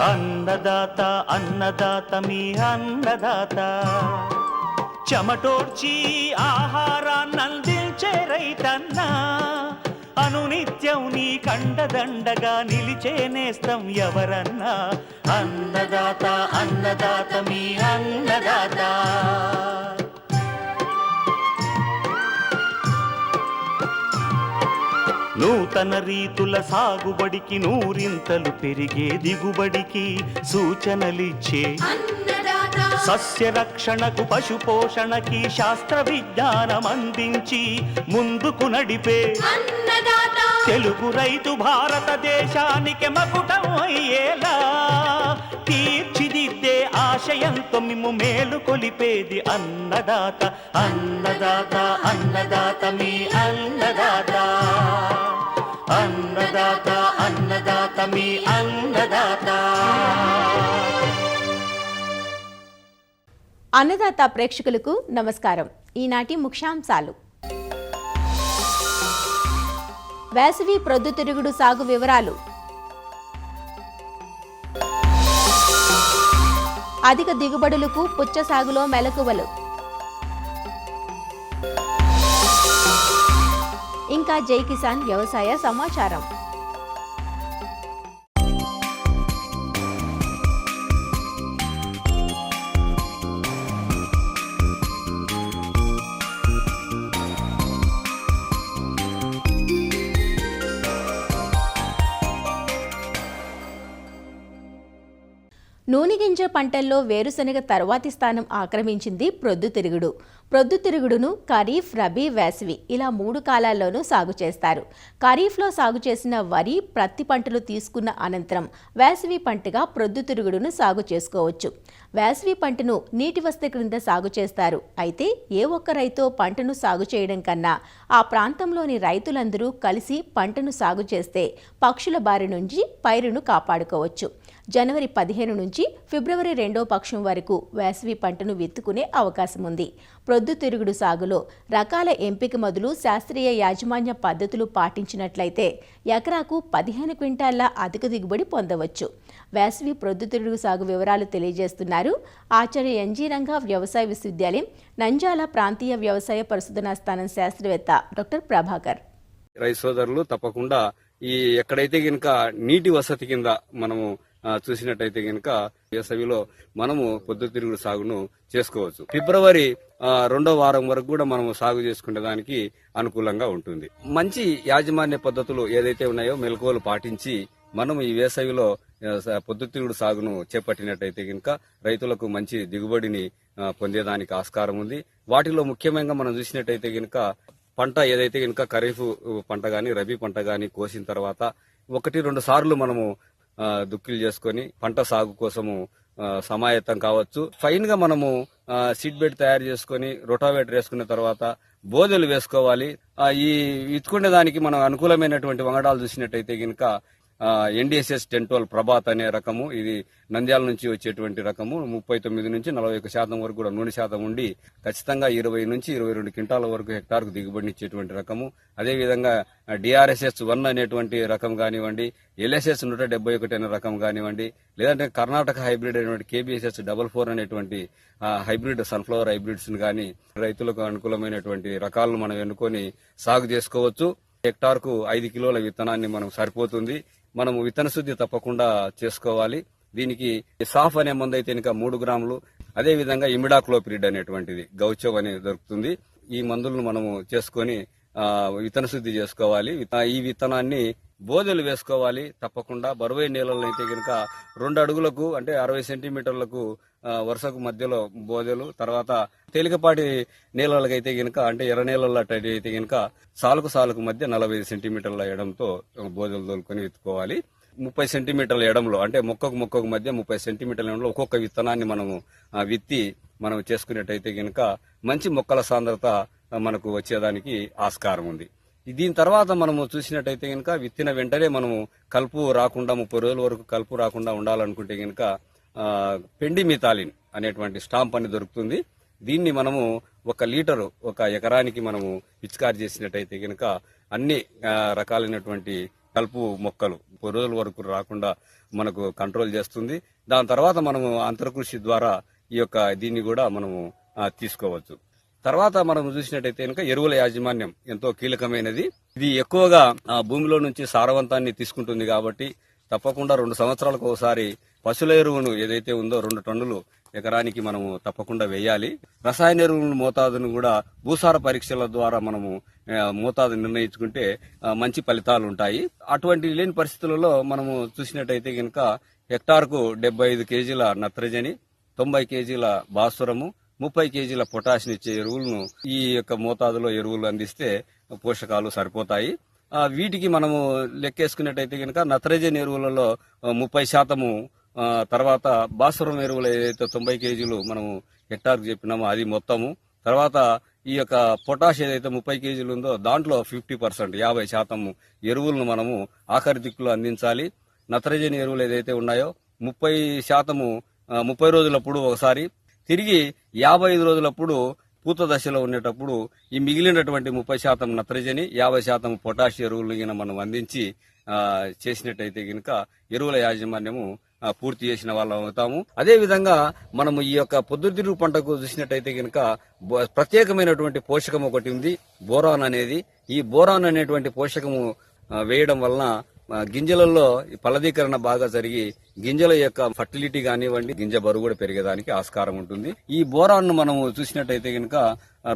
అన్నదాత అన్నదాత మీ అన్నదాత, చెమటోడ్చి ఆహారాన్నందించే రైతన్నా, అనునిత్యం నీ కండదండగా నిలిచే నేస్తం ఎవరన్నా. అన్నదాత అన్నదాత మీ అన్నదాత. నూతన రీతుల సాగుబడికి, నూరింతలు పెరిగే దిగుబడికి సూచనలిచ్చే సస్య రక్షణకు, పశు పోషణకి శాస్త్ర విజ్ఞానం అందించి ముందుకు నడిపే తెలుగు రైతు భారతదేశానికి మకుటం అయ్యేలా తీర్చిదిద్దే ఆశయంతో మిమ్ము మేలు కొలిపేది అన్నదాత. అన్నదాత అన్నదాత మీ అన్నదాత. అన్నదాత అన్నదాత మీ అన్నదాత. అన్నదాత ప్రేక్షకులకు నమస్కారం. ఈనాటి ముఖ్యాంశాలు: వేసవి ప్రొద్దుతిరుగుడు సాగు వివరాలు, అధిక దిగుబడులకు పుచ్చ సాగులో మెలకువలు, ఇంకా జై కిసాన్ వ్యవసాయ సమాచారం. నూనెగింజ పంటల్లో వేరుశనగ తర్వాతి స్థానం ఆక్రమించింది ప్రొద్దుతిరుగుడు. ప్రొద్దుతిరుగుడును ఖరీఫ్, రబీ, వేసవి ఇలా 3 కాలాల్లోనూ సాగు చేస్తారు. ఖరీఫ్లో సాగు చేసిన వరి, ప్రత్తి పంటలు తీసుకున్న అనంతరం వేసవి పంటగా ప్రొద్దుతిరుగుడును సాగు చేసుకోవచ్చు. వేసవి పంటను నీటి వసతి క్రింద సాగు చేస్తారు. అయితే ఏ ఒక్క రైతో పంటను సాగు చేయడం కన్నా ఆ ప్రాంతంలోని రైతులందరూ కలిసి పంటను సాగు చేస్తే పక్షుల బారి నుంచి పైరును కాపాడుకోవచ్చు. జనవరి 15 నుంచి ఫిబ్రవరి 2వ పక్షం వరకు వేసవి పంటను విత్తుకునే అవకాశం ఉంది. ప్రొద్దుతిరుగుడు సాగులో రకాల ఎంపిక మొదలు శాస్త్రీయ యాజమాన్య పద్ధతులు పాటించినట్లయితే ఎకరాకు 15 క్వింటాళ్ల అధిక దిగుబడి పొందవచ్చు. వేసవి ప్రొద్దుతిరుగుడు సాగు వివరాలు తెలియజేస్తున్నారు ఆచార్య ఎన్జీ రంగా వ్యవసాయ విశ్వవిద్యాలయం నంద్యాల ప్రాంతీయ వ్యవసాయ పరిశోధనా స్థానం శాస్త్రవేత్త డాక్టర్ ప్రభాకర్. రైతు సోదరులు తప్పకుండా ఈ ఎక్కడైతే గనక నీటి వసతి కింద మనము చూసినట్టయితే గనక వేసవిలో మనము పొద్దుతిరుగుడు సాగును చేసుకోవచ్చు. ఫిబ్రవరి 2వ వారం వరకు కూడా మనము సాగు చేసుకునే దానికి అనుకూలంగా ఉంటుంది. మంచి యాజమాన్య పద్ధతులు ఏదైతే ఉన్నాయో మెలకువలు పాటించి మనం ఈ వేసవిలో పొద్దుతిరుగుడు సాగును చేపట్టినట్టయితే గనక రైతులకు మంచి దిగుబడిని పొందేదానికి ఆస్కారం ఉంది. వాటిలో ముఖ్యంగా మనం చూసినట్టయితే గనక పంట ఏదైతే గనక ఖరీఫ్ పంట గాని, రబీ పంట గాని కోసిన తర్వాత 1-2 సార్లు మనము దుక్కిలు చేసుకుని పంట సాగు కోసము సమాయత్తం కావచ్చు. ఫైన్ గా మనము సీడ్ బెడ్ తయారు చేసుకుని రొటావేటర్ వేసుకున్న తర్వాత బోదెలు వేసుకోవాలి. ఈ ఇచ్చుకునే దానికి మనం అనుకూలమైనటువంటి వంగడాలు చూసినట్టయితే గనక NDSS 1012 ప్రభాత్ అనే రకము, ఇది నంద్యాల నుంచి వచ్చేటువంటి రకము. 39 నుంచి 41% వరకు కూడా నూనె శాతం ఉండి ఖచ్చితంగా 20 నుంచి 22 క్వింటాల వరకు హెక్టార్కు దిగుబడినిచ్చేటువంటి రకము. అదేవిధంగా DRSS 1 అనేటువంటి రకం కానివ్వండి, LSS 171 అనే రకం కానివ్వండి, లేదంటే కర్ణాటక హైబ్రిడ్ అయినటువంటి KBSS 44 అనేటువంటి హైబ్రిడ్ సన్ఫ్లవర్ హైబ్రిడ్స్ గాని రైతులకు అనుకూలమైనటువంటి రకాలను మనం ఎన్నుకొని సాగు చేసుకోవచ్చు. హెక్టార్కు 5 కిలోల విత్తనాన్ని మనం సరిపోతుంది. మనము విత్తన శుద్ధి తప్పకుండా చేసుకోవాలి. దీనికి సాఫ్ అనే మందు అయితే ఇంకా 3 గ్రాములు, అదేవిధంగా ఇమిడాక్లోపిరిడ్ అనేటువంటిది గౌచవ్ అనేది దొరుకుతుంది. ఈ మందులను మనము చేసుకొని విత్తన శుద్ధి చేసుకోవాలి. ఈ విత్తనాన్ని బోదెలు వేసుకోవాలి. తప్పకుండా బరువైన నేలల్లో అయితే కనుక 2 అడుగులకు అంటే 60 సెంటీమీటర్లకు వరుసకు మధ్యలో బోదెలు, తర్వాత తేలికపాటి నేలలకైతే గనక అంటే ఎర్ర నేలల్లో అయితే గనక సాలుకు మధ్య 45 సెంటీమీటర్ల ఎడంతో బోదెలు తోలుకొని విత్తుకోవాలి. 30 సెంటీమీటర్ల ఎడంలో అంటే మొక్కకు మధ్య 30 సెంటీమీటర్ల ఎడంలో ఒక్కొక్క విత్తనాన్ని మనము విత్తి మనం చేసుకున్నట్టయితే గనక మంచి మొక్కల సాంద్రత మనకు వచ్చేదానికి ఆస్కారం ఉంది. దీని తర్వాత మనము చూసినట్టయితే గనక విత్తిన వెంటనే మనము కలుపు రాకుండా 30 రోజుల వరకు కలుపు రాకుండా ఉండాలనుకుంటే గనక పెండిమిథాలిన్ అనేటువంటి స్టాంప్ అని దొరుకుతుంది. దీన్ని మనము 1 లీటరు 1 ఎకరానికి మనము పిచికారి చేసినట్టయితే గనక అన్ని రకాలైనటువంటి కలుపు మొక్కలు 10 రోజుల వరకు రాకుండా మనకు కంట్రోల్ చేస్తుంది. దాని తర్వాత మనము అంతర్కృషి ద్వారా ఈ యొక్క దీన్ని కూడా మనము తీసుకోవచ్చు. తర్వాత మనం చూసినట్టయితే కనుక ఎరువుల యాజమాన్యం ఎంతో కీలకమైనది. ఇది ఎక్కువగా భూమిలో నుంచి సారవంతాన్ని తీసుకుంటుంది కాబట్టి తప్పకుండా 2 సంవత్సరాలకు ఒకసారి పశువుల ఎరువును ఏదైతే ఉందో 2 టన్నులు ఎకరానికి మనము తప్పకుండా వేయాలి. రసాయన ఎరువుల మోతాదును కూడా భూసార పరీక్షల ద్వారా మనము మోతాదు నిర్ణయించుకుంటే మంచి ఫలితాలు ఉంటాయి. అటువంటి లేని పరిస్థితులలో మనము చూసినట్టయితే కనుక హెక్టార్కు 75 కేజీల నత్రజని, 90 కేజీల భాస్వరము, 30 కేజీల పొటాషియం ఇచ్చే ఎరువులను ఈ యొక్క మోతాదులో ఎరువులు అందిస్తే పోషకాలు సరిపోతాయి. వీటికి మనము లెక్కేసుకున్నట్టయితే కనుక నత్రజని ఎరువులలో 30%, తర్వాత భాస్వరం ఎరువులు ఏదైతే 90 కేజీలు మనము హెక్టార్కు చెప్పినామో అది మొత్తము, తర్వాత ఈ యొక్క పొటాష్ ఏదైతే 30 కేజీలు ఉందో దాంట్లో 50%, 50% ఎరువులను మనము ఆఖరి దిక్కులో అందించాలి. నత్రజని ఎరువులు ఏదైతే ఉన్నాయో 30% 30 రోజులప్పుడు ఒకసారి, తిరిగి 55 రోజులప్పుడు పూత దశలో ఉండేటప్పుడు ఈ మిగిలినటువంటి 30% నత్రజని, 50% పొటాష్ ఎరువులు మనం అందించి చేసినట్టయితే గనుక ఎరువుల యాజమాన్యము పూర్తి చేసిన వాళ్ళం అవుతాము. అదే విధంగా మనము ఈ యొక్క పొద్దుతిరుగుడు పంటకు చూసినట్టయితే గనుక ప్రత్యేకమైనటువంటి పోషకం ఒకటి ఉంది, బోరాన్ అనేది. ఈ బోరాన్ అనేటువంటి పోషకము వేయడం వలన గింజలలో ఫలదీకరణ బాగా జరిగి గింజల యొక్క ఫర్టిలిటీ కానివ్వండి, గింజ బరువు కూడా పెరిగేదానికి ఆస్కారం ఉంటుంది. ఈ బోరాన్ ను మనము చూసినట్టయితే కనుక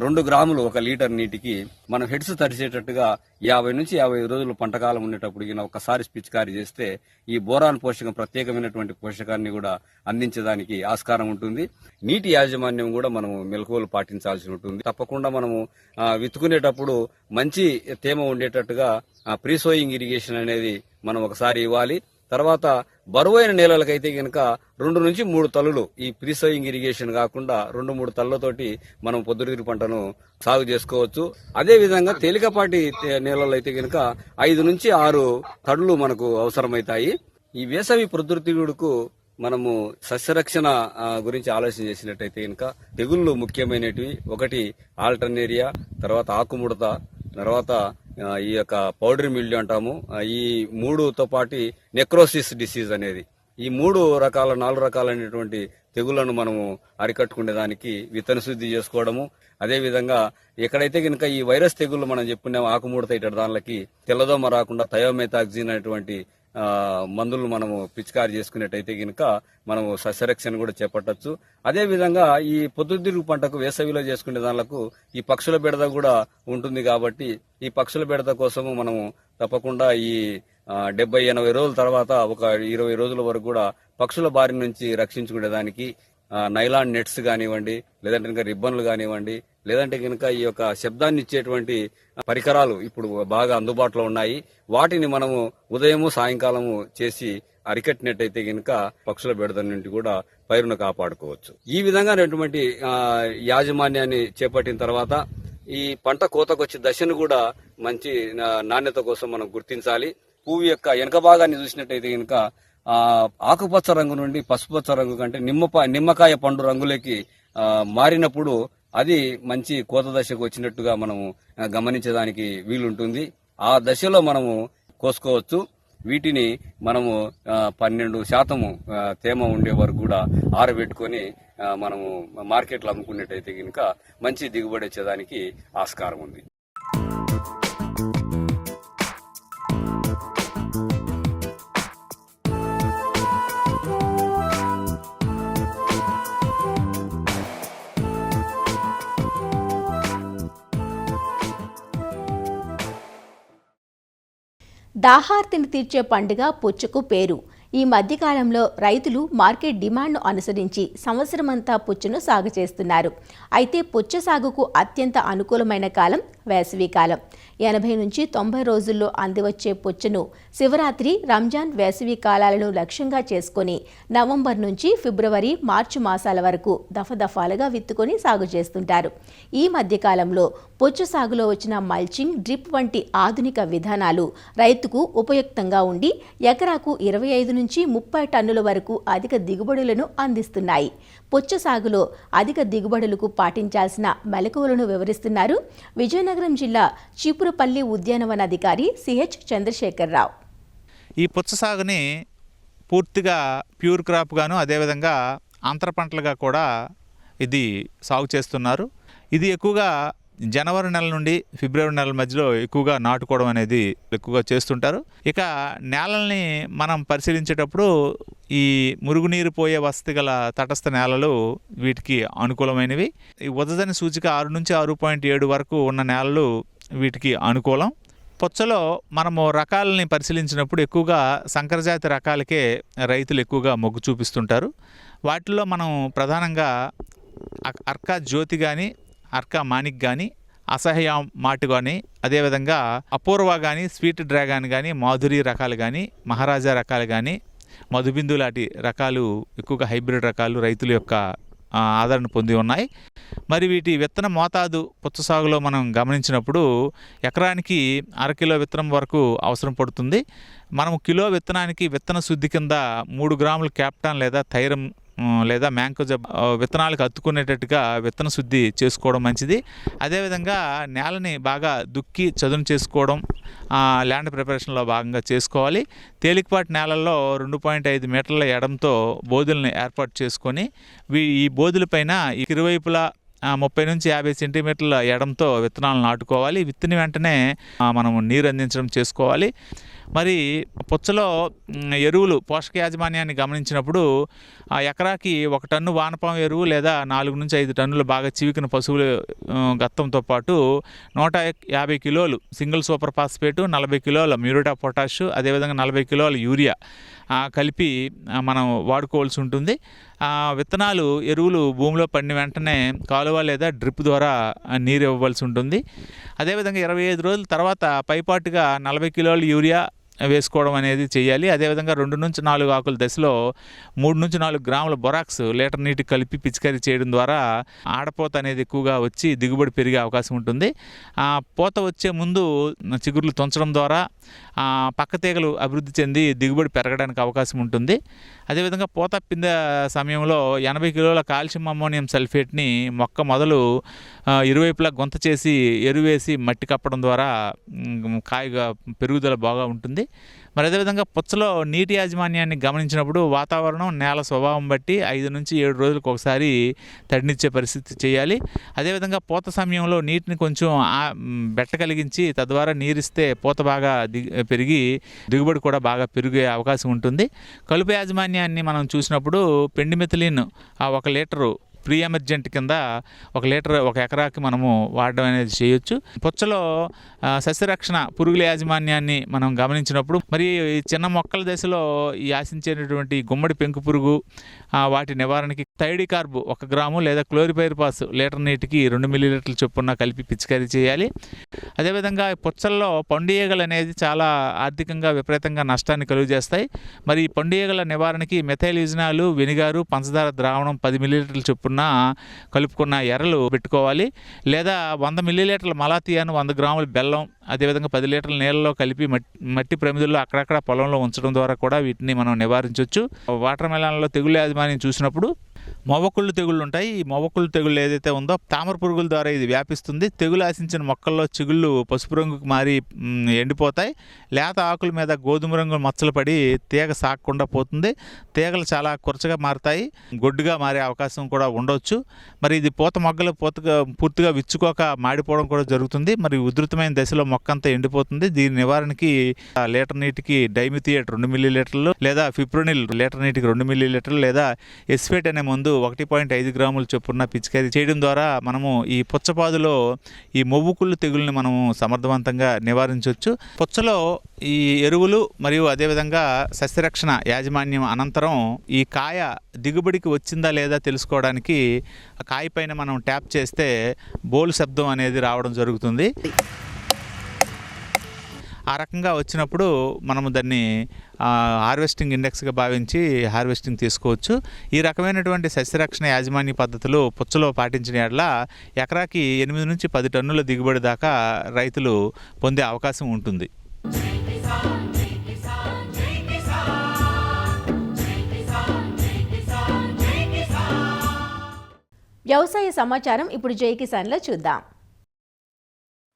2 గ్రాములు 1 లీటర్ నీటికి మనం హెడ్స్ తడిసేటట్టుగా 50 నుంచి 55 రోజులు పంటకాలం ఉండేటప్పుడు ఒకసారి పిచికారీ చేస్తే ఈ బోరాన్ పోషకం ప్రత్యేకమైనటువంటి పోషకాన్ని కూడా అందించడానికి ఆస్కారం ఉంటుంది. నీటి యాజమాన్యం కూడా మనము మెలకువలు పాటించాల్సి ఉంటుంది. తప్పకుండా మనము విత్తుకునేటప్పుడు మంచి తేమ ఉండేటట్టుగా ప్రీ సోయింగ్ ఇరిగేషన్ అనేది మనం ఒకసారి ఇవ్వాలి. తర్వాత బరువైన నేలలకైతే గనక 2 నుంచి 3 తల్లులు ఈ ప్రీ సోయింగ్ ఇరిగేషన్ కాకుండా 2-3 తల్లులతోటి మనం పొద్దుతిరుగుడు పంటను సాగు చేసుకోవచ్చు. అదే విధంగా తేలికపాటి నేలలు అయితే గనక 5 నుంచి 6 తడులు మనకు అవసరమవుతాయి. ఈ వేసవి పొద్దుతిరుగుడుకు మనము సస్యరక్షణ గురించి ఆలోచన చేసినట్టయితే గనక తెగుళ్లు ముఖ్యమైనటివి. ఒకటి ఆల్టర్నేరియా, తర్వాత ఆకుముడత, తర్వాత ఈ యొక్క పౌడర్ మిల్డ్యూ అంటాము. ఈ 3తో పాటు నెక్రోసిస్ డిసీజ్ అనేది, ఈ 4 రకాలైనటువంటి తెగుళ్లను మనము అరికట్టుకునేదానికి విత్తన శుద్ధి చేసుకోవడము. అదేవిధంగా ఎక్కడైతే కనుక ఈ వైరస్ తెగుళ్లు మనం చెప్పుకున్నాం ఆకుముడత ఇటు దానిలకి తెల్లదోమ రాకుండా థయోమెథాక్సిన్ అనేటువంటి మందులు మనము పిచికారీ చేసుకున్నట్టయితే గనక మనము సస్యరక్షణ కూడా చేపట్టచ్చు. అదే విధంగా ఈ పొద్దుతిరుగుడు పంటకు వేసవిలో చేసుకునే దానిలకు ఈ పక్షుల బెడద కూడా ఉంటుంది కాబట్టి ఈ పక్షుల బెడద కోసము మనము తప్పకుండా ఈ 70-80 రోజుల తర్వాత ఒక 20 రోజుల వరకు కూడా పక్షుల బారి నుంచి రక్షించుకునేదానికి నైలాన్ నెట్స్ కానివ్వండి, లేదంటే ఇంకా రిబ్బన్లు కానివ్వండి, లేదంటే కనుక ఈ యొక్క శబ్దాన్ని ఇచ్చేటువంటి పరికరాలు ఇప్పుడు బాగా అందుబాటులో ఉన్నాయి. వాటిని మనము ఉదయము సాయంకాలము చేసి అరికట్టినట్టయితే కనుక పక్షుల బెడద నుండి కూడా పైరును కాపాడుకోవచ్చు. ఈ విధంగానటువంటి యాజమాన్యాన్ని చేపట్టిన తర్వాత ఈ పంట కోతకొచ్చే దశను కూడా మంచి నాణ్యత కోసం మనం గుర్తించాలి. పువ్వు యొక్క వెనక భాగాన్ని చూసినట్టయితే కనుక ఆకుపచ్చ రంగు నుండి పసుపచ్చ రంగు కంటే నిమ్మకాయ పండు రంగులోకి మారినప్పుడు అది మంచి కోత దశకు వచ్చినట్టుగా మనము గమనించడానికి వీలుంటుంది. ఆ దశలో మనము కోసుకోవచ్చు. వీటిని మనము 12% తేమ ఉండే వరకు కూడా ఆరబెట్టుకొని మనము మార్కెట్లో అమ్ముకున్నట్టయితే కనుక మంచి దిగుబడి వచ్చేదానికి ఆస్కారం ఉంది. దాహార్తిని తీర్చే పండుగ పుచ్చకు పేరు. ఈ మధ్యకాలంలో రైతులు మార్కెట్ డిమాండ్ను అనుసరించి సంవత్సరమంతా పుచ్చను సాగు చేస్తున్నారు. అయితే పుచ్చ సాగుకు అత్యంత అనుకూలమైన కాలం వేసవికాలం. 80 నుంచి 90 రోజుల్లో అందివచ్చే పుచ్చను శివరాత్రి, రంజాన్, వేసవి కాలాలను లక్ష్యంగా చేసుకుని నవంబర్ నుంచి ఫిబ్రవరి, మార్చి మాసాల వరకు దఫదఫాలుగా విత్తుకొని సాగు చేస్తుంటారు. ఈ మధ్యకాలంలో పుచ్చ సాగులో వచ్చిన మల్చింగ్, డ్రిప్ వంటి ఆధునిక విధానాలు రైతుకు ఉపయుక్తంగా ఉండి ఎకరాకు 25 నుంచి 30 టన్నుల వరకు అధిక దిగుబడులను అందిస్తున్నాయి. పుచ్చ సాగులో అధిక దిగుబడులకు పాటించాల్సిన మెలకువలను వివరిస్తున్నారు విజయనగరం జిల్లా చీపురుపల్లి ఉద్యానవన అధికారి సిహెచ్ చంద్రశేఖరరావు. ఈ పుచ్చ సాగుని పూర్తిగా ప్యూర్ క్రాప్ గాను అదేవిధంగా అంతర పంటలుగా కూడా ఇది సాగు చేస్తున్నారు. ఇది ఎక్కువగా జనవరి నెల నుండి ఫిబ్రవరి నెల మధ్యలో ఎక్కువగా నాటుకోవడం అనేది ఎక్కువగా చేస్తుంటారు. ఇక నేలల్ని మనం పరిశీలించేటప్పుడు ఈ మురుగునీరు పోయే వసతి గల తటస్థ నేలలు వీటికి అనుకూలమైనవి. ఈ ఉదజని సూచిక 6 నుంచి 6.7 వరకు ఉన్న నేలలు వీటికి అనుకూలం. పుచ్చలో మనము రకాలని పరిశీలించినప్పుడు ఎక్కువగా సంకరజాతి రకాలకే రైతులు ఎక్కువగా మొగ్గు చూపిస్తుంటారు. వాటిల్లో మనం ప్రధానంగా అర్కా జ్యోతి కానీ, అర్కా మాణిక్ కానీ, అసహ్య మాటు కానీ, అదేవిధంగా అపూర్వ కానీ, స్వీట్ డ్రాగన్ కానీ, మాధురి రకాలు కానీ, మహారాజా రకాలు కానీ, మధుబిందు లాంటి రకాలు ఎక్కువగా హైబ్రిడ్ రకాలు రైతుల యొక్క ఆదరణ పొంది ఉన్నాయి. మరి వీటి విత్తన మోతాదు పుచ్చ సాగులో మనం గమనించినప్పుడు ఎకరానికి 1/2 కిలో విత్తనం వరకు అవసరం పడుతుంది. మనం కిలో విత్తనానికి విత్తన శుద్ధి కింద 3 గ్రాముల క్యాప్టాన్ లేదా థైరం లేదా మ్యాంకోజబ్ విత్తనాలకు అత్తుకునేటట్టుగా విత్తన శుద్ధి చేసుకోవడం మంచిది. అదేవిధంగా నేలని బాగా దుక్కి చదును చేసుకోవడం ల్యాండ్ ప్రిపరేషన్లో భాగంగా చేసుకోవాలి. తేలికపాటి నేలల్లో 2.5 మీటర్ల ఎడంతో బోధుల్ని ఏర్పాటు చేసుకొని ఈ బోధులపైన ఇరువైపులా 30 నుంచి 50 సెంటీమీటర్ల ఎడంతో విత్తనాలు నాటుకోవాలి. విత్తిన వెంటనే మనం నీరు అందించడం చేసుకోవాలి. మరి పుచ్చలో ఎరువులు పోషక యాజమాన్యాన్ని గమనించినప్పుడు ఎకరాకి 1 టన్ను వానపాము ఎరువు లేదా 4 నుంచి 5 టన్నులు బాగా చివికిన పశువుల గత్తంతో పాటు 150 కిలోలు సింగిల్ సూపర్ ఫాస్ఫేటు, 40 కిలోల మ్యూరేట్ ఆఫ్ పొటాష్, అదేవిధంగా 40 కిలోల యూరియా కలిపి మనం వాడుకోవాల్సి ఉంటుంది. విత్తనాలు ఎరువులు భూమిలో పడిన వెంటనే కాలువ లేదా డ్రిప్ ద్వారా నీరు ఇవ్వవలసి ఉంటుంది. అదేవిధంగా 25 రోజుల తర్వాత పైపాటుగా 40 కిలోల యూరియా వేసుకోవడం అనేది చేయాలి. అదేవిధంగా 2 నుంచి 4 ఆకుల దశలో 3 నుంచి 4 గ్రాముల బొరాక్స్ లీటర్ నీటి కలిపి పిచికారీ చేయడం ద్వారా ఆడపోత అనేది ఎక్కువగా వచ్చి దిగుబడి పెరిగే అవకాశం ఉంటుంది. పూత వచ్చే ముందు చిగుర్లు తుంచడం ద్వారా పక్క తీగలు అభివృద్ధి చెంది దిగుబడి పెరగడానికి అవకాశం ఉంటుంది. అదేవిధంగా పూత పిందె సమయంలో 80 కిలోల కాల్షియం అమ్మోనియం సల్ఫేట్ని మొక్క మొదలు ఇరువైపులా గొంత చేసి ఎరువేసి మట్టి కప్పడం ద్వారా కాయగా పెరుగుదల బాగా ఉంటుంది. మరి అదేవిధంగా పుచ్చలో నీటి యాజమాన్యాన్ని గమనించినప్పుడు వాతావరణం నేల స్వభావం బట్టి 5 నుంచి 7 రోజులకు ఒకసారి తడినిచ్చే పరిస్థితి చేయాలి. అదేవిధంగా పూత సమయంలో నీటిని కొంచెం బెట్ట కలిగించి తద్వారా నీరిస్తే పూత బాగా పెరిగి దిగుబడి కూడా బాగా పెరిగే అవకాశం ఉంటుంది. కలుపు యాజమాన్యాన్ని మనం చూసినప్పుడు పెండిమెథిలిన్ 1 లీటరు ప్రీ ఎమర్జెంట్ కింద 1 లీటర్ 1 ఎకరాకి మనము వాడడం అనేది చేయొచ్చు. పుచ్చలో సస్యరక్షణ పురుగుల యాజమాన్యాన్ని మనం గమనించినప్పుడు మరి చిన్న మొక్కల దశలో ఈ ఆశించేటటువంటి గుమ్మడి పెంకు పురుగు వాటి నివారణకి థైడికార్బ్ 1 గ్రాము లేదా క్లోరిపైరిపాస్ లీటర్ నీటికి 2 మిల్లీలీటర్ల చొప్పున కలిపి పిచికారీ చేయాలి. అదేవిధంగా పుచ్చల్లో పండు ఈగలు అనేది చాలా ఆర్థికంగా విపరీతంగా నష్టాన్ని కలుగజేస్తాయి. మరి ఈ పండు ఈగల నివారణకి మెథైల్ యూజినాలు, వెనిగారు, పంచదార ద్రావణం 10 మిల్లీలీటర్ల చొప్పున కలుపుకున్న ఎర్రలు పెట్టుకోవాలి. లేదా 100 మిల్లీలీటర్ల మలాతియాను, 100 గ్రాముల బెల్లం, అదేవిధంగా 10 లీటర్ల నీళ్ళలో కలిపి మట్టి ప్రమిదల్లో అక్కడక్కడ పొలంలో ఉంచడం ద్వారా కూడా వీటిని మనం నివారించవచ్చు. వాటర్ మెలాన్లో తెగుళ్ళ యాజమాన్యం చూసినప్పుడు మొవ్వకుళ్ళు తెగుళ్ళు ఉంటాయి. ఈ మొవ్వకుళ్ళు తెగుళ్ళు ఏదైతే ఉందో తామర పురుగుల ద్వారా ఇది వ్యాపిస్తుంది. తెగులు ఆశించిన మొక్కల్లో చిగుళ్ళు పసుపు రంగుకు మారి ఎండిపోతాయి. లేత ఆకుల మీద గోధుమ రంగు మచ్చలు పడి తీగ సాగకుండా పోతుంది. తీగలు చాలా కురచగా మారుతాయి, గొడ్డుగా మారే అవకాశం కూడా ఉండవచ్చు. మరి ఇది పూత మొగ్గలు పూర్తిగా విచ్చుకోక మాడిపోవడం కూడా జరుగుతుంది. మరి ఉధృతమైన దశలో మొక్క అంతా ఎండిపోతుంది. దీని నివారణకి లీటర్ నీటికి డైమిథియేట్ 2 మిల్లీలీటర్లు లేదా ఫిప్రోనిల్ లీటర్ నీటికి 2 మిల్లీలీటర్లు లేదా ఎస్ఫేట్ అనే మందు 1.5 గ్రాముల చొప్పున పిచికారీ చేయడం ద్వారా మనము ఈ పుచ్చపాదులో ఈ మొవ్వుకుళ్ళు తెగుల్ని మనము సమర్థవంతంగా నివారించవచ్చు. పుచ్చలో ఈ ఎరువులు మరియు అదేవిధంగా సస్యరక్షణ యాజమాన్యం అనంతరం ఈ కాయ దిగుబడికి వచ్చిందా లేదా తెలుసుకోవడానికి కాయ పైన మనం ట్యాప్ చేస్తే బోలు శబ్దం అనేది రావడం జరుగుతుంది. ఆ రకంగా వచ్చినప్పుడు మనము దాన్ని హార్వెస్టింగ్ ఇండెక్స్గా భావించి హార్వెస్టింగ్ తీసుకోవచ్చు. ఈ రకమైనటువంటి సస్యరక్షణ యాజమాన్య పద్ధతులు పుచ్చలో పాటించిన యెడల ఎకరాకి 8 నుంచి 10 టన్నుల దిగుబడి దాకా రైతులు పొందే అవకాశం ఉంటుంది. వ్యవసాయ సమాచారం ఇప్పుడు జై కిసాన్లో చూద్దాం.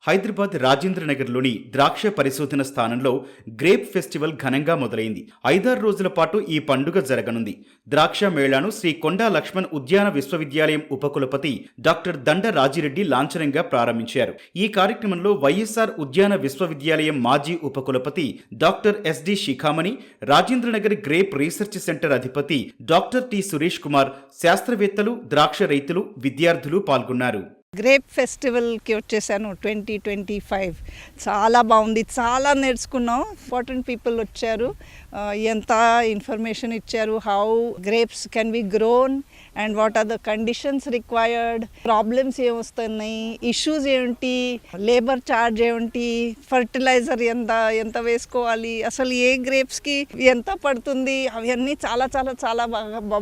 హైదరాబాద్ రాజేంద్రనగర్లోని ద్రాక్ష పరిశోధన స్థానంలో గ్రేప్ ఫెస్టివల్ ఘనంగా మొదలైంది. 5-6 రోజుల పాటు ఈ పండుగ జరగనుంది. ద్రాక్ష మేళాను శ్రీ కొండా లక్ష్మణ్ ఉద్యాన విశ్వవిద్యాలయం ఉపకులపతి డాక్టర్ దండ రాజిరెడ్డి లాంఛనంగా ప్రారంభించారు. ఈ కార్యక్రమంలో వైఎస్ఆర్ ఉద్యాన విశ్వవిద్యాలయం మాజీ ఉపకులపతి డాక్టర్ ఎస్డి శిఖామణి, రాజేంద్రనగర్ గ్రేప్ రీసెర్చ్ సెంటర్ అధిపతి డాక్టర్ టి సురేష్ కుమార్, శాస్త్రవేత్తలు, ద్రాక్ష రైతులు, విద్యార్థులు పాల్గొన్నారు. గ్రేప్ ఫెస్టివల్కి వచ్చేసాను 2025. చాలా బాగుంది, చాలా నేర్చుకున్నాం. ఇంపార్టెంట్ పీపుల్ వచ్చారు, ఎంత ఇన్ఫర్మేషన్ ఇచ్చారు. How grapes can be grown and what are the conditions required, problems ఏమొస్తున్నాయి, ఇష్యూస్ ఏంటి, లేబర్ ఛార్జ్ ఏంటి, ఫర్టిలైజర్ ఎంత వేసుకోవాలి, అసలు ఏ గ్రేప్స్కి ఎంత పడుతుంది, అవన్నీ చాలా చాలా చాలా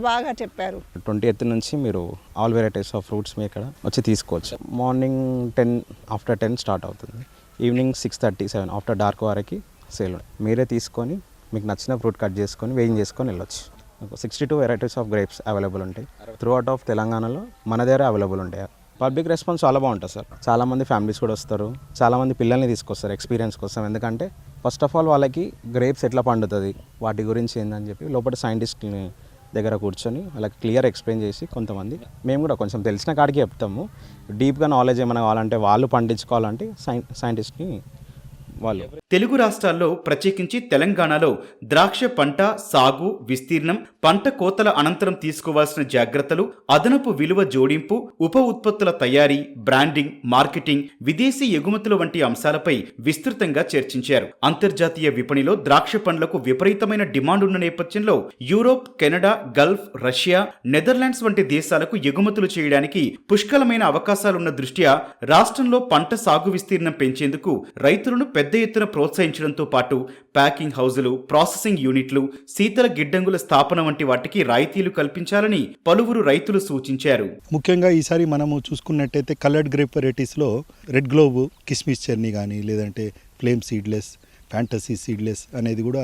బాగా చెప్పారు. 20th నుంచి మీరు ఆల్ వెరైటీస్ ఆఫ్ ఫ్రూట్స్ మీ ఇక్కడ వచ్చి తీసుకోవచ్చు. మార్నింగ్ 10 ఆఫ్టర్ 10 స్టార్ట్ అవుతుంది. ఈవినింగ్ 6:30, 7 ఆఫ్టర్ డార్క్ వరకు సేల్. మీరే తీసుకొని మీకు నచ్చిన ఫ్రూట్ కట్ చేసుకొని వెయింగ్ చేసుకొని వెళ్ళొచ్చు. 62 వెరైటీస్ ఆఫ్ గ్రేప్స్ అవైలబుల్ ఉంటాయి. త్రూ అవుట్ ఆఫ్ తెలంగాణలో మన దగ్గర అవైలబుల్ ఉంటాయి. పబ్లిక్ రెస్పాన్స్ చాలా బాగుంటుంది సార్. చాలామంది ఫ్యామిలీస్ కూడా వస్తారు, చాలామంది పిల్లల్ని తీసుకొస్తారు ఎక్స్పీరియన్స్ కోసం. ఎందుకంటే ఫస్ట్ ఆఫ్ ఆల్ వాళ్ళకి గ్రేప్స్ ఎట్లా పండుతుంది, వాటి గురించి ఏందని చెప్పి లోపల సైంటిస్ట్ని దగ్గర కూర్చొని వాళ్ళకి క్లియర్ ఎక్స్ప్లెయిన్ చేసి, కొంతమంది మేము కూడా కొంచెం తెలిసిన కాడికి చెప్తాము. డీప్గా నాలెడ్జ్ ఏమైనా కావాలంటే, వాళ్ళు పండించుకోవాలంటే సైంటిస్ట్ని వాళ్ళు. తెలుగు రాష్ట్రాల్లో ప్రత్యేకించి తెలంగాణలో ద్రాక్ష పంట సాగు, విస్తీర్ణం, పంట కోతల అనంతరం తీసుకోవాల్సిన జాగ్రత్తలు, అదనపు విలువ జోడింపు, ఉప ఉత్పత్తుల తయారీ, బ్రాండింగ్, మార్కెటింగ్, విదేశీ ఎగుమతుల వంటి అంశాలపై విస్తృతంగా చర్చించారు. అంతర్జాతీయ విపణిలో ద్రాక్ష పండ్లకు విపరీతమైన డిమాండ్ ఉన్న నేపథ్యంలో Europe, Canada, Gulf, Russia, Netherlands వంటి దేశాలకు ఎగుమతులు చేయడానికి పుష్కలమైన అవకాశాలున్న దృష్ట్యా రాష్ట్రంలో పంట సాగు విస్తీర్ణం పెంచేందుకు రైతులను పెద్ద ఎత్తున ప్రోత్సహించడంతో పాటు ప్యాకింగ్ హౌజులు, ప్రాసెసింగ్ యూనిట్లు, శీతల గిడ్డంగుల స్థాపన వంటి వాటికి రాయితీలు కల్పించాలని పలువురు రైతులు సూచించారు. ముఖ్యంగా ఈసారి మనము చూసుకున్నట్టయితే కలర్డ్ గ్రేప్ వెరైటీస్లో రెడ్ గ్లోబ్, కిస్మిస్ చెర్నీ కానీ, లేదంటే ఫ్లేమ్ సీడ్లెస్, ఫ్యాంటసీ సీడ్లెస్ అనేది కూడా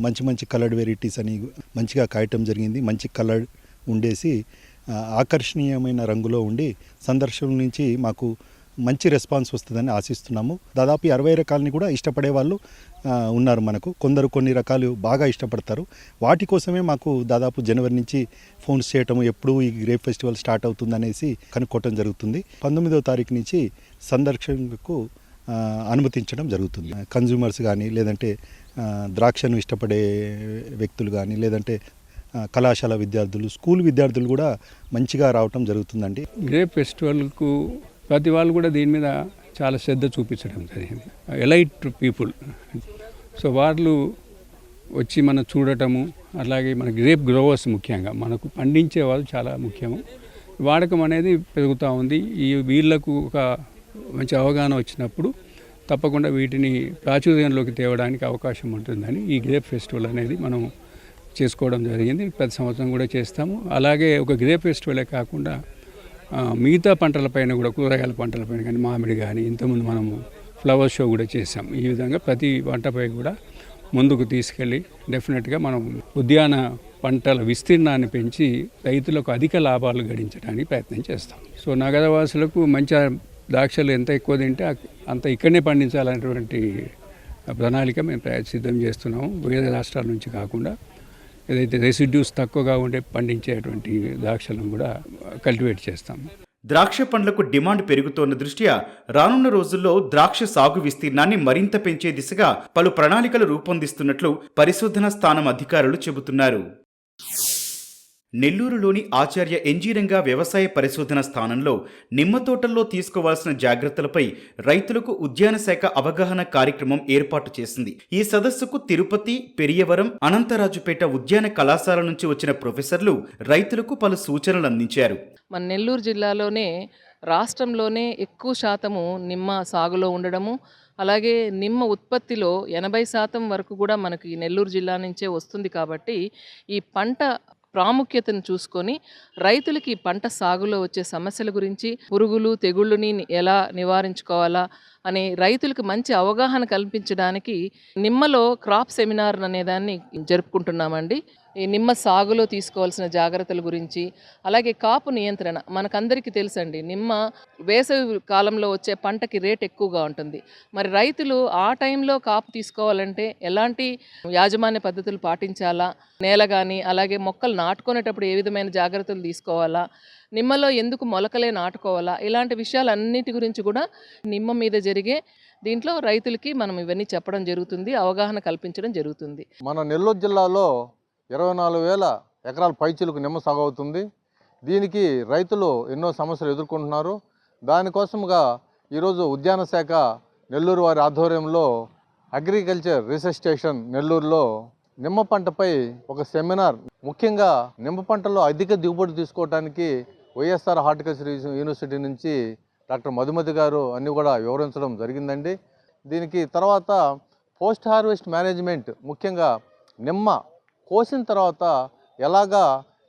మంచి మంచి కలర్డ్ వెరైటీస్ అని మంచిగా కాయటం జరిగింది. మంచి కలర్ ఉండేసి ఆకర్షణీయమైన రంగులో ఉండి సందర్శకుల నుంచి మాకు మంచి రెస్పాన్స్ వస్తుందని ఆశిస్తున్నాము. దాదాపు 60 రకాలని కూడా ఇష్టపడే వాళ్ళు ఉన్నారు మనకు. కొందరు కొన్ని రకాలు బాగా ఇష్టపడతారు. వాటి కోసమే మాకు దాదాపు జనవరి నుంచి ఫోన్స్ చేయటము, ఎప్పుడు ఈ గ్రేప్ ఫెస్టివల్ స్టార్ట్ అవుతుందనేసి కనుక్కోవటం జరుగుతుంది. 19వ తారీఖు నుంచి సందర్శకులకు అనుమతించడం జరుగుతుంది. కన్జ్యూమర్స్ కానీ, లేదంటే ద్రాక్షను ఇష్టపడే వ్యక్తులు కానీ, లేదంటే కళాశాల విద్యార్థులు, స్కూల్ విద్యార్థులు కూడా మంచిగా రావటం జరుగుతుందండి. గ్రేప్ ఫెస్టివల్కు ప్రతి వాళ్ళు కూడా దీని మీద చాలా శ్రద్ధ చూపించడం జరిగింది. ఎలైట్ పీపుల్, సో వాళ్ళు వచ్చి మనం చూడటము, అలాగే మన గ్రేప్ గ్రోవర్స్ ముఖ్యంగా మనకు పండించే వాళ్ళు చాలా ముఖ్యము. వాడకం అనేది పెరుగుతూ ఉంది. ఈ వీళ్లకు ఒక మంచి అవగాహన వచ్చినప్పుడు తప్పకుండా వీటిని ప్రాచుర్యంలోకి తేవడానికి అవకాశం ఉంటుందని ఈ గ్రేప్ ఫెస్టివల్ అనేది మనం చేసుకోవడం జరిగింది. ప్రతి సంవత్సరం కూడా చేస్తాము. అలాగే ఒక గ్రేప్ ఫెస్టివలే కాకుండా మిగతా పంటలపైన కూడా, కూరగాయల పంటలపైన కానీ, మామిడి కానీ, ఇంతకుముందు మనము ఫ్లవర్ షో కూడా చేసాం. ఈ విధంగా ప్రతి పంటపై కూడా ముందుకు తీసుకెళ్ళి డెఫినెట్గా మనం ఉద్యాన పంటల విస్తీర్ణాన్ని పెంచి రైతులకు అధిక లాభాలు గడించడానికి ప్రయత్నం చేస్తాం. సో నగరవాసులకు మంచి ద్రాక్షలు ఎంత ఎక్కువ తింటే అంత ఇక్కడనే పండించాలనేటువంటి ప్రణాళిక మేము సిద్ధం చేస్తున్నాము. వేరే రాష్ట్రాల నుంచి కాకుండా ఏదైతే రెసిడ్యూస్ తక్కువగా ఉండే పండించేటువంటి ద్రాక్షలను కూడా కల్టివేట్ చేస్తాము. ద్రాక్ష పండ్లకు డిమాండ్ పెరుగుతోన్న దృష్ట్యా రానున్న రోజుల్లో ద్రాక్ష సాగు విస్తీర్ణాన్ని మరింత పెంచే దిశగా పలు ప్రణాళికలు రూపొందిస్తున్నట్లు పరిశోధనా స్థానం అధికారులు చెబుతున్నారు. నెల్లూరులోని ఆచార్య ఎన్జీ రంగా వ్యవసాయ పరిశోధన స్థానంలో నిమ్మ తోటల్లో తీసుకోవాల్సిన జాగ్రత్తలపై రైతులకు ఉద్యాన శాఖ అవగాహన కార్యక్రమం ఏర్పాటు చేసింది. ఈ సదస్సుకు తిరుపతి, పెరియవరం, అనంతరాజుపేట ఉద్యాన కళాశాల నుంచి వచ్చిన ప్రొఫెసర్లు రైతులకు పలు సూచనలు అందించారు. మన నెల్లూరు జిల్లాలోనే రాష్ట్రంలోనే ఎక్కువ శాతము నిమ్మ సాగులో ఉండడము, అలాగే నిమ్మ ఉత్పత్తిలో 80% వరకు కూడా మనకి నెల్లూరు జిల్లా నుంచే వస్తుంది. కాబట్టి ఈ పంట ప్రాముఖ్యతను చూసుకొని రైతులకి పంట సాగులో వచ్చే సమస్యల గురించి, పురుగులు తెగుళ్ళని ఎలా నివారించుకోవాలా అని రైతులకు మంచి అవగాహన కల్పించడానికి నిమ్మలో క్రాప్ సెమినార్ అనేదాన్ని జరుపుకుంటున్నామండి. ఈ నిమ్మ సాగులో తీసుకోవాల్సిన జాగ్రత్తల గురించి, అలాగే కాపు నియంత్రణ. మనకందరికీ తెలుసండి, నిమ్మ వేసవి కాలంలో వచ్చే పంటకి రేట్ ఎక్కువగా ఉంటుంది. మరి రైతులు ఆ టైంలో కాపు తీసుకోవాలంటే ఎలాంటి యాజమాన్య పద్ధతులు పాటించాలా, నేల కానీ అలాగే మొక్కలు నాటుకునేటప్పుడు ఏ విధమైన జాగ్రత్తలు తీసుకోవాలా, నిమ్మలో ఎందుకు మొలకలే నాటుకోవాలా, ఇలాంటి విషయాలన్నిటి గురించి కూడా నిమ్మ మీద జరిగే దీంట్లో రైతులకి మనం ఇవన్నీ చెప్పడం జరుగుతుంది, అవగాహన కల్పించడం జరుగుతుంది. మన నెల్లూరు జిల్లాలో 24,000 ఎకరాల పైచిలకు నిమ్మ సాగు అవుతుంది. దీనికి రైతులు ఎన్నో సమస్యలు ఎదుర్కొంటున్నారు. దానికోసముగా ఈరోజు ఉద్యాన శాఖ నెల్లూరు వారి ఆధ్వర్యంలో అగ్రికల్చర్ రీసెర్చ్ స్టేషన్ నెల్లూరులో నిమ్మ పంటపై ఒక సెమినార్, ముఖ్యంగా నిమ్మ పంటలో అధిక దిగుబడి తీసుకోవడానికి వైఎస్ఆర్ హార్టికల్చర్ యూనివర్సిటీ నుంచి డాక్టర్ మధుమతి గారు అన్నీ కూడా వివరించడం జరిగిందండి. దీనికి తర్వాత పోస్ట్ హార్వెస్ట్ మేనేజ్మెంట్, ముఖ్యంగా నిమ్మ కోసిన తర్వాత ఎలాగా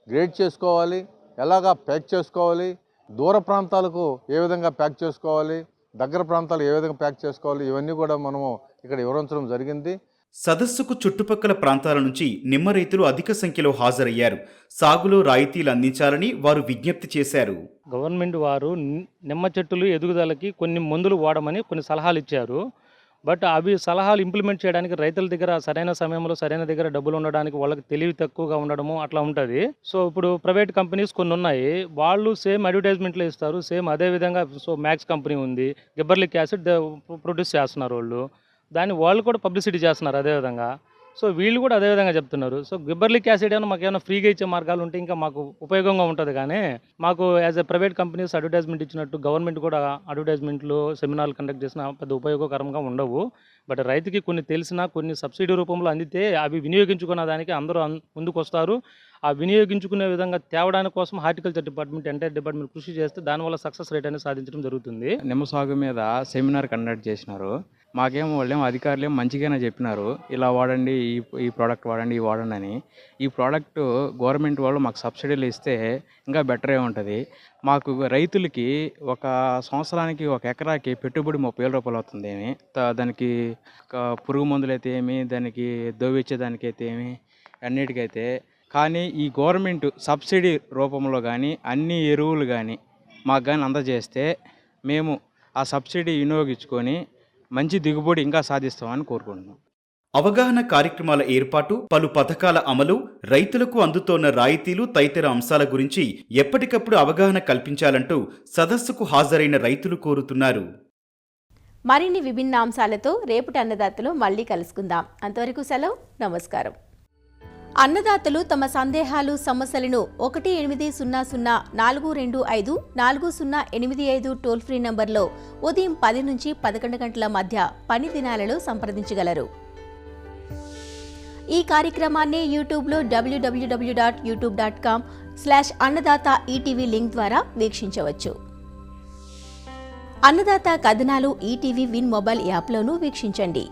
గ్రేడ్ చేసుకోవాలి, ఎలాగా ప్యాక్ చేసుకోవాలి, దూర ప్రాంతాలకు ఏ విధంగా ప్యాక్ చేసుకోవాలి, దగ్గర ప్రాంతాలు ఏ విధంగా ప్యాక్ చేసుకోవాలి, ఇవన్నీ కూడా మనము ఇక్కడ వివరించడం జరిగింది. సదస్సుకు చుట్టుపక్కల ప్రాంతాల నుంచి నిమ్మ రైతులు అధిక సంఖ్యలో హాజరయ్యారు. సాగులో రాయితీలు అందించాలని వారు విజ్ఞప్తి చేశారు. గవర్నమెంట్ వారు నిమ్మ చెట్టులు ఎదుగుదలకి కొన్ని మందులు వాడమని కొన్ని సలహాలు ఇచ్చారు. బట్ అవి సలహాలు ఇంప్లిమెంట్ చేయడానికి రైతుల దగ్గర సరైన సమయంలో సరైన దగ్గర డబ్బులు ఉండడానికి వాళ్ళకి తెలివి తక్కువగా ఉండడము అట్లా ఉంటుంది. సో ఇప్పుడు ప్రైవేట్ కంపెనీస్ కొన్ని ఉన్నాయి, వాళ్ళు సేమ్ అడ్వర్టైజ్మెంట్లు ఇస్తారు. సేమ్ అదే విధంగా సో మ్యాక్స్ కంపెనీ ఉంది, గిబ్బర్లిక్ యాసిడ్ ప్రొడ్యూస్ చేస్తున్నారు వాళ్ళు, దాన్ని వాళ్ళు కూడా పబ్లిసిటీ చేస్తున్నారు అదేవిధంగా. సో వీళ్ళు కూడా అదేవిధంగా చెప్తున్నారు. సో గిబ్బర్లిక్ యాసిడ్ ఏమైనా మాకు ఏమైనా ఫ్రీగా ఇచ్చే మార్గాలు ఉంటే ఇంకా మాకు ఉపయోగంగా ఉంటుంది. కానీ మాకు as a private companies advertisement ఇచ్చినట్టు గవర్నమెంట్ కూడా అడ్వర్టైజ్మెంట్లు సెమినార్లు కండక్ట్ చేసిన పెద్ద ఉపయోగకరంగా ఉండవు. బట్ రైతుకి కొన్ని తెలిసినా కొన్ని సబ్సిడీ రూపంలో అందితే అవి వినియోగించుకున్న దానికి అందరూ ముందుకు వస్తారు. ఆ వినియోగించుకునే విధంగా తేవడానికి కోసం హార్టికల్చర్ డిపార్ట్మెంట్, ఎంటైర్ డిపార్ట్మెంట్ కృషి చేస్తే దానివల్ల సక్సెస్ రేట్ అనేది సాధించడం జరుగుతుంది. నిమ్మ సాగు మీద సెమినార్ కండక్ట్ చేసినారు. మాకేమో వాళ్ళేమో అధికారులు మంచిగానే చెప్పినారు, ఇలా వాడండి, ఈ ప్రోడక్ట్ వాడండి, ఈ వాడండి అని. ఈ ప్రోడక్ట్ గవర్నమెంట్ వాళ్ళు మాకు సబ్సిడీలు ఇస్తే ఇంకా బెటరే ఉంటుంది. మాకు రైతులకి ఒక సంవత్సరానికి ఒక ఎకరాకి పెట్టుబడి 30,000 రూపాయలు అవుతుంది. దానికి పురుగు మందులు అయితే ఏమి, దానికి దోవిచ్చేదానికైతే ఏమి, అన్నిటికైతే. కానీ ఈ గవర్నమెంట్ సబ్సిడీ రూపంలో కానీ అన్ని ఎరువులు కానీ మాకు కానీ అందజేస్తే మేము ఆ సబ్సిడీ వినియోగించుకొని మంచి దిగుబడి ఇంకా సాధిస్తామని కోరుకుంటున్నాం. అవగాహన కార్యక్రమాల ఏర్పాటు, పలు పథకాల అమలు, రైతులకు అందుతోన్న రాయితీలు తదితర అంశాల గురించి ఎప్పటికప్పుడు అవగాహన కల్పించాలంటూ సదస్సుకు హాజరైన రైతులు కోరుతున్నారు. మరిన్ని విభిన్న అంశాలతో రేపటి అన్నదాతలు మళ్ళీ కలుసుకుందాం. అంతవరకు సెలవు, నమస్కారం. అన్నదాతలు తమ సందేహాలు, సమస్యలను 1800-425-4085 టోల్ ఫ్రీ నంబర్లో ఉదయం 10 నుంచి 11 గంటల మధ్య పని దినాలలో సంప్రదించగలరు. ఈ కార్యక్రమాన్ని యూట్యూబ్లో www.youtube.com/అన్నదాత ఈటీవీ లింక్ ద్వారా వీక్షించవచ్చు. అన్నదాత కథనాలు ఈటీవీ విన్ మొబైల్ యాప్లోనూ వీక్షించండి.